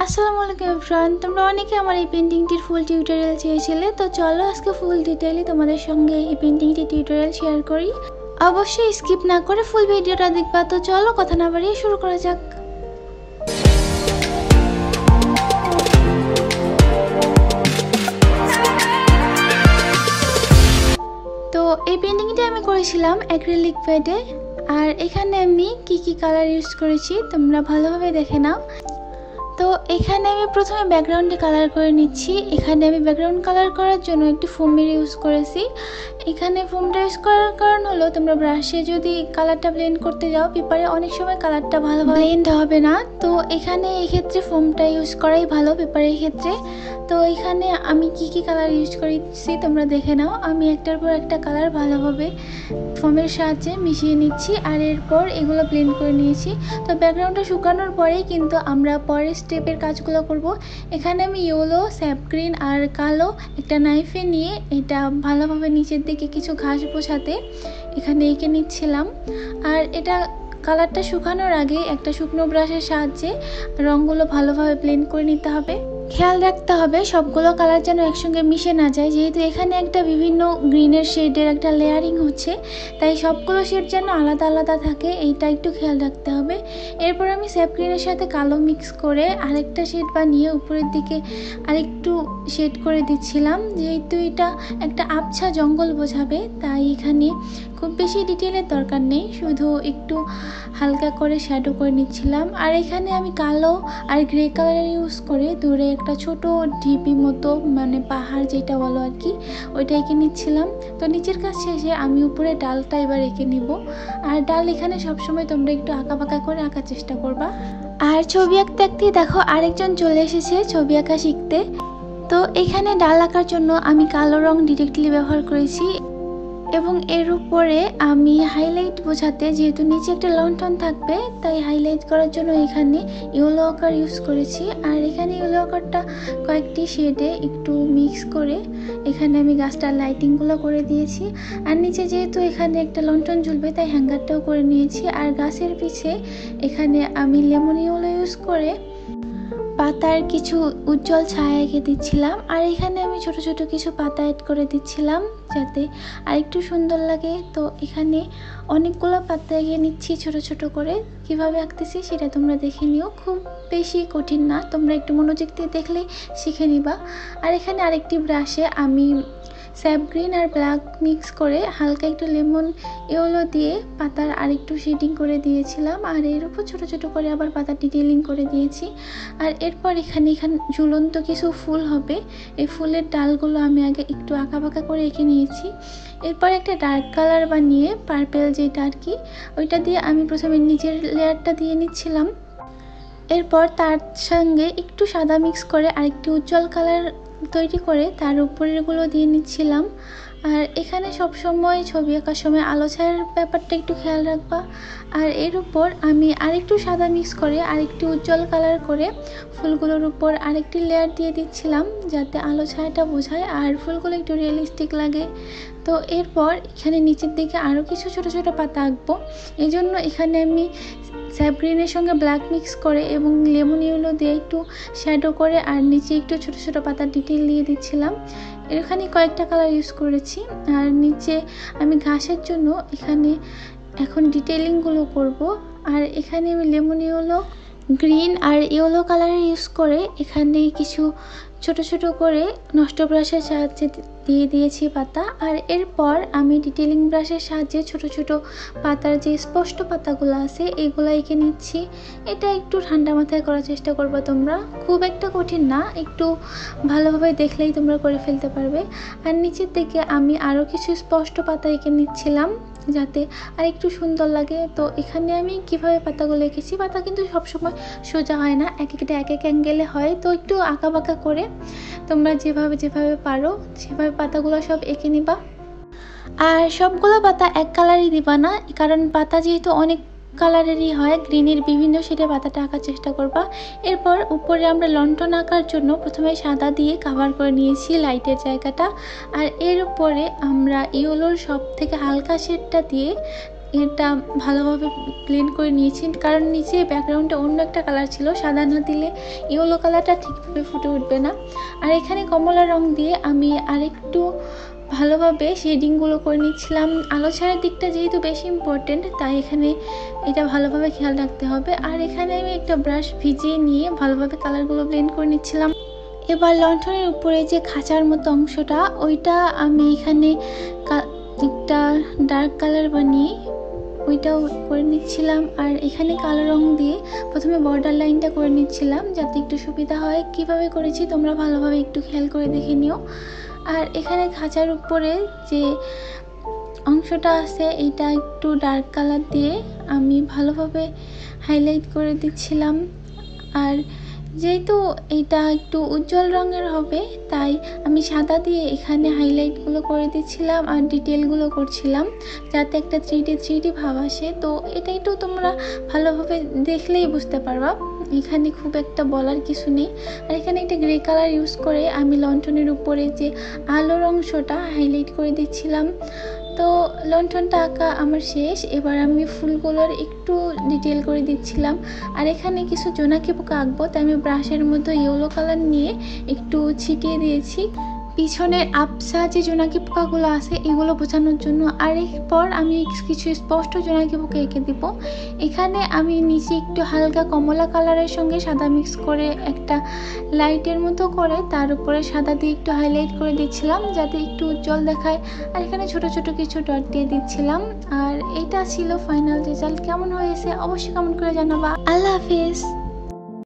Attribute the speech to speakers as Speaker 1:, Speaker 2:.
Speaker 1: আসসালামু আলাইকুম এভরিওয়ান, তোমরা অনেকে আমার এই পেন্টিংটির ফুল টিউটোরিয়াল চেয়েছিলে। তো চলো আজকে ফুল ডিটেইলে তোমাদের সঙ্গে এই পেন্টিংটি টিউটোরিয়াল শেয়ার করি। অবশ্যই স্কিপ না করে ফুল ভিডিওটা দেখবা। তো চলো কথা না বাড়িয়ে শুরু করা যাক। তো এই পেন্টিংটি আমি করেছিলাম অ্যাক্রিলিক প্যাডে। আর এখানে আমি কি কালার ইউজ করেছি তোমরা ভালোভাবে দেখে নাও। তো এখানে আমি প্রথমে ব্যাকগ্রাউন্ডে কালার করে নিচ্ছি। এখানে আমি ব্যাকগ্রাউন্ড কালার করার জন্য একটি ফোমের ইউজ করেছি। এখানে ফোমটা ইউজ করার কারণ হলো তোমরা ব্রাশে যদি কালারটা ব্লেন্ড করতে যাও পেপারে অনেক সময় কালারটা ভালোভাবে ব্লেন্ড হবে না। তো এখানে এই ক্ষেত্রে ফোমটা ইউজ করাই ভালো পেপারের ক্ষেত্রে। তো এখানে আমি কি কালার ইউজ করেছি তোমরা দেখে নাও। আমি একটার পর একটা কালার ভালোভাবে ফোমের সাহায্যে মিশিয়ে নিচ্ছি আর এরপর এগুলো ব্লেন্ড করে নিয়েছি। তো ব্যাকগ্রাউন্ডটা শুকানোর পরেই কিন্তু আমরা পরের স্টেপের কাজগুলো করব। এখানে আমি ইয়েলো, স্যাপ গ্রিন আর কালো একটা নাইফে নিয়ে এটা ভালোভাবে নিচের দিকে কিছু ঘাস বসাতে এখানে এঁকে নিচ্ছিলাম। আর এটা কালারটা শুকানোর আগে একটা শুকনো ব্রাশের সাহায্যে রঙগুলো ভালোভাবে ব্লেন্ড করে নিতে হবে। খেয়াল রাখতে হবে সবগুলো কালার যেন একসঙ্গে মিশে না যায়, যেহেতু এখানে একটা বিভিন্ন গ্রিনের শেডের একটা লেয়ারিং হচ্ছে, তাই সবগুলো শেড যেন আলাদা আলাদা থাকে এইটা একটু খেয়াল রাখতে হবে। এরপর আমি স্যাপ গ্রিনের সাথে কালো মিক্স করে আরেকটা শেড বানিয়ে উপরের দিকে আরেকটু শেড করে দিচ্ছিলাম। যেহেতু এটা একটা আবছা জঙ্গল বোঝাবে তাই এখানে খুব বেশি ডিটেলের দরকার নেই, শুধু একটু হালকা করে শ্যাডো করে নিচ্ছিলাম। আর এখানে আমি কালো আর গ্রে কালার ইউজ করে দূরে একটা ছোট ঢিপি মতো মানে পাহাড় যেটা বলো আর কি ওইটা এঁকে নিচ্ছিলাম। তো নিচের কাজ শেষে আমি উপরে ডালটা এবার এঁকে নিব। আর ডাল এখানে সবসময় তোমরা একটু আঁকা বাঁকা করে আঁকার চেষ্টা করবা। আর ছবি আঁকতে আঁকতেই দেখো আরেকজন চলে এসেছে ছবি আঁকা শিখতে। তো এখানে ডাল আঁকার জন্য আমি কালো রং ডিরেক্টলি ব্যবহার করেছি এবং এর উপরে আমি হাইলাইট বোঝাতে, যেহেতু নিচে একটা লন্ঠন থাকবে তাই হাইলাইট করার জন্য এখানে ইয়েলো আকার ইউজ করেছি। আর এখানে ইয়েলো আকারটা কয়েকটি শেডে একটু মিক্স করে এখানে আমি গাছটার লাইটিংগুলো করে দিয়েছি। আর নিচে যেহেতু এখানে একটা লন্ঠন ঝুলবে তাই হ্যাঙ্গারটাও করে নিয়েছি। আর গাছের পিছে এখানে আমি লেমন ইয়েলো ইউজ করে পাতার কিছু উজ্জ্বল ছায়া এঁকে দিচ্ছিলাম। আর এখানে আমি ছোট ছোট কিছু পাতা অ্যাড করে দিচ্ছিলাম যাতে আরেকটু সুন্দর লাগে। তো এখানে অনেকগুলো পাতা এঁকে নিচ্ছি ছোট ছোট করে। কিভাবে আঁকতেছি সেটা তোমরা দেখে নিও, খুব বেশি কঠিন না, তোমরা একটু মনোযোগ দিয়ে দেখলেই শিখে নিবা। আর এখানে আরেকটি ব্রাশে আমি স্যাপ গ্রিন আর ব্ল্যাক মিক্স করে হালকা একটু লেমন ইয়েলো দিয়ে পাতার আরেকটু শেডিং করে দিয়েছিলাম। আর এর উপর ছোটো ছোটো করে আবার পাতা ডিটেইলিং করে দিয়েছি। আর এরপর এখানে ঝুলন্ত কিছু ফুল হবে, এই ফুলের ডালগুলো আমি আগে একটু আঁকা বাঁকা করে এঁকে নিয়েছি। এরপর একটা ডার্ক কালার বানিয়ে পার্পেল যেটা আর কি ওইটা দিয়ে আমি প্রথমে নিচের লেয়ারটা দিয়ে নিচ্ছিলাম। এরপর তার সঙ্গে একটু সাদা মিক্স করে আরেকটি উজ্জ্বল কালার তৈরি করে তার উপরেরগুলো দিয়ে নিচ্ছিলাম। আর এখানে সব সময় ছবি আঁকার সময় আলো ছায়ার ব্যাপারটা একটু খেয়াল রাখবা। আর এর উপর আমি আরেকটু সাদা মিক্স করে আরেকটি উজ্জ্বল কালার করে ফুলগুলোর উপর আরেকটি লেয়ার দিয়ে দিচ্ছিলাম যাতে আলো ছায়াটা বোঝায় আর ফুলগুলো একটু রিয়েলিস্টিক লাগে। তো এরপর এখানে নিচের দিকে আরও কিছু ছোট ছোট পাতা আঁকবো, এই জন্য এখানে আমি স্যাপ গ্রিনের সঙ্গে ব্ল্যাক মিক্স করে এবং লেমন ইয়েলো দিয়ে একটু শ্যাডো করে আর নিচে একটু ছোট ছোট পাতার ডিটেল দিয়ে দিচ্ছিলাম। এখানে কয়েকটা কালার ইউজ করেছি। আর নিচে আমি ঘাসের জন্য এখানে এখন ডিটেলিংগুলো করব। আর এখানে আমি লেমন ইয়েলো, গ্রিন আর ইয়েলো কালার ইউজ করে এখানে কিছু ছোট ছোট করে নষ্ট ব্রাশের সাহায্যে দিয়ে দিয়েছি পাতা। আর এরপর আমি ডিটেলিং ব্রাশের সাহায্যে ছোট ছোট পাতার যে স্পষ্ট পাতাগুলো আছে এগুলো এঁকে নিচ্ছি। এটা একটু ঠান্ডা মাথায় করার চেষ্টা করবে তোমরা, খুব একটা কঠিন না, একটু ভালোভাবে দেখলেই তোমরা করে ফেলতে পারবে। আর নিচের দিকে আমি আরও কিছু স্পষ্ট পাতা এঁকে নিচ্ছিলাম যাতে আর একটু সুন্দর লাগে। তো এখানে আমি কিভাবে পাতাগুলো এঁকেছি, পাতা কিন্তু সবসময় সোজা হয় না, এক একটা এক এক অ্যাঙ্গেলে হয়, তো একটু আঁকা বাঁকা করে তোমরা যেভাবে পারো সেভাবে পাতাগুলো সব এঁকে নিবা। আর সবগুলো পাতা এক কালারই দিবা না, কারণ পাতা যেহেতু অনেক কালারেরই হয়, গ্রিনের বিভিন্ন শেডে পাতাটা আঁকার চেষ্টা করবা। এরপর উপরে আমরা লন্ঠন আঁকার জন্য প্রথমে সাদা দিয়ে কাভার করে নিয়েছি লাইটের জায়গাটা। আর এর উপরে আমরা ইয়েলোর সব থেকে হালকা শেডটা দিয়ে এটা ভালোভাবে ব্লেন্ড করে নিয়েছি, কারণ নিচে ব্যাকগ্রাউন্ডে অন্য একটা কালার ছিল, সাদা না দিলে ইয়েলো কালারটা ঠিকভাবে ফুটে উঠবে না। আর এখানে কমলা রং দিয়ে আমি আরেকটু ভালোভাবে শেডিংগুলো করে নিচ্ছিলাম। আলো ছাড়ার দিকটা যেহেতু বেশি ইম্পর্টেন্ট, তাই এখানে এটা ভালোভাবে খেয়াল রাখতে হবে। আর এখানে আমি একটা ব্রাশ ভিজিয়ে নিয়ে ভালোভাবে কালারগুলো ব্লেন্ড করে নিচ্ছিলাম। এবার লণ্ঠনের উপরে যে খাঁচার মতো অংশটা, ওইটা আমি এখানে একটা ডার্ক কালার বানিয়ে ওইটাও করে নিচ্ছিলাম। আর এখানে কালো রং দিয়ে প্রথমে বর্ডার লাইনটা করে নিচ্ছিলাম, যাতে একটু সুবিধা হয়। কিভাবে করেছি তোমরা ভালোভাবে একটু খেয়াল করে দেখে নিও। আর এখানে খাঁচার উপরে যে অংশটা আছে, এইটা একটু ডার্ক কালার দিয়ে আমি ভালোভাবে হাইলাইট করে দিচ্ছিলাম। আর যেহেতু এটা একটু উজ্জ্বল রঙের হবে, তাই আমি সাদা দিয়ে এখানে হাইলাইটগুলো করে দিচ্ছিলাম আর ডিটেলগুলো করছিলাম, যাতে একটা 3D ভাব আসে। তো এটা একটু তোমরা ভালোভাবে দেখলেই বুঝতে পারবা, এখানে খুব একটা বলার কিছু নেই। আর এখানে একটা গ্রে কালার ইউজ করে আমি লণ্ঠনের উপরে যে আলোর অংশটা হাইলাইট করে দিচ্ছিলাম। তো লণ্ঠনটা আঁকা আমার শেষ। এবার আমি ফুলগুলোর একটু ডিটেল করে দিচ্ছিলাম। আর এখানে কিছু জোনাকি পোকা আঁকবো, তাই আমি ব্রাশের মধ্যে ইয়েলো কালার নিয়ে একটু ছিটিয়ে দিয়েছি পিছনের আবছা যে জোনাকি পোকাগুলো আছে এগুলো বোঝানোর জন্য। আর এরপর আমি কিছু স্পষ্ট জোনাকি পোকা এঁকে দিব। এখানে আমি নিচে একটু হালকা কমলা কালারের সঙ্গে সাদা মিক্স করে একটা লাইটের মতো করে তার উপরে সাদা দিয়ে একটু হাইলাইট করে দিচ্ছিলাম, যাতে একটু উজ্জ্বল দেখায়। আর এখানে ছোট ছোট কিছু ডট দিয়ে দিচ্ছিলাম। আর এটা ছিল ফাইনাল রেজাল্ট। কেমন হয়েছে অবশ্যই কমেন্ট করে জানাবা। আল্লাহ হাফিজ।